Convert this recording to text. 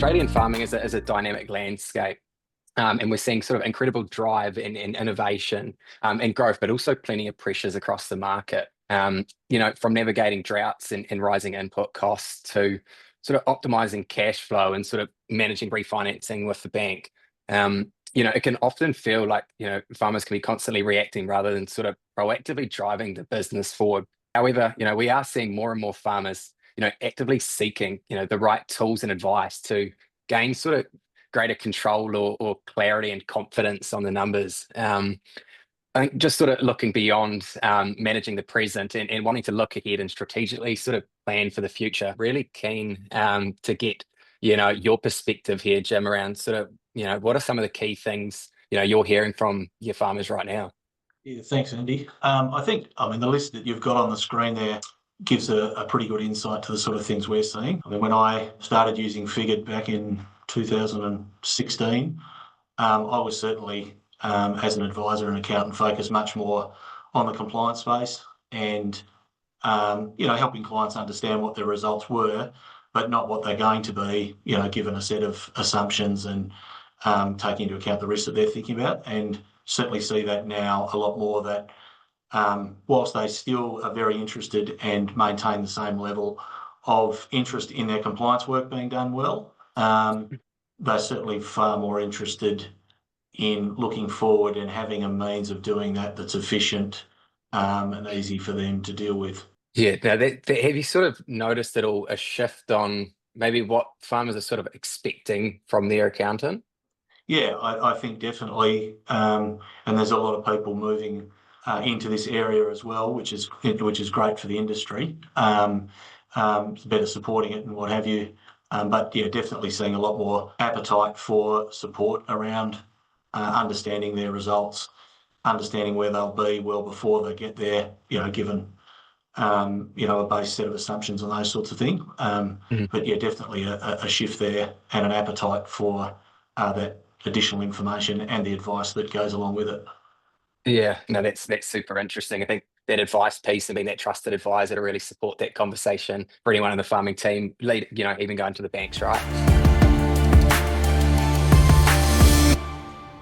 Australian farming is a dynamic landscape. And we're seeing sort of incredible drive in innovation and growth, but also plenty of pressures across the market. From navigating droughts and rising input costs to sort of optimizing cash flow and sort of managing refinancing with the bank. It can often feel like, farmers can be constantly reacting rather than sort of proactively driving the business forward. However, we are seeing more and more farmers, actively seeking, the right tools and advice to gain sort of greater control or clarity and confidence on the numbers. I think just sort of looking beyond managing the present and wanting to look ahead and strategically sort of plan for the future. Really keen to get, your perspective here, Jim, around sort of, what are some of the key things, you're hearing from your farmers right now? Yeah, thanks, Andy. The list that you've got on the screen there gives a pretty good insight to the sort of things we're seeing. When I started using Figured back in 2016, I was certainly, as an advisor and accountant, focused much more on the compliance space and, helping clients understand what their results were, but not what they're going to be, given a set of assumptions and taking into account the risks that they're thinking about. And certainly see that now a lot more that whilst they still are very interested and maintain the same level of interest in their compliance work being done well, they're certainly far more interested in looking forward and having a means of doing that that's efficient and easy for them to deal with. Yeah, now have you sort of noticed at all a shift on maybe what farmers are sort of expecting from their accountant? Yeah, I think definitely, and there's a lot of people moving into this area as well, which is great for the industry. It's better supporting it and what have you. But yeah, definitely seeing a lot more appetite for support around understanding their results, understanding where they'll be well before they get there. Given a base set of assumptions and those sorts of things. Mhm. But yeah, definitely a shift there and an appetite for that additional information and the advice that goes along with it. Yeah, no, that's super interesting. I think that advice piece and being that trusted advisor to really support that conversation for anyone in the farming team, lead, even going to the banks, right?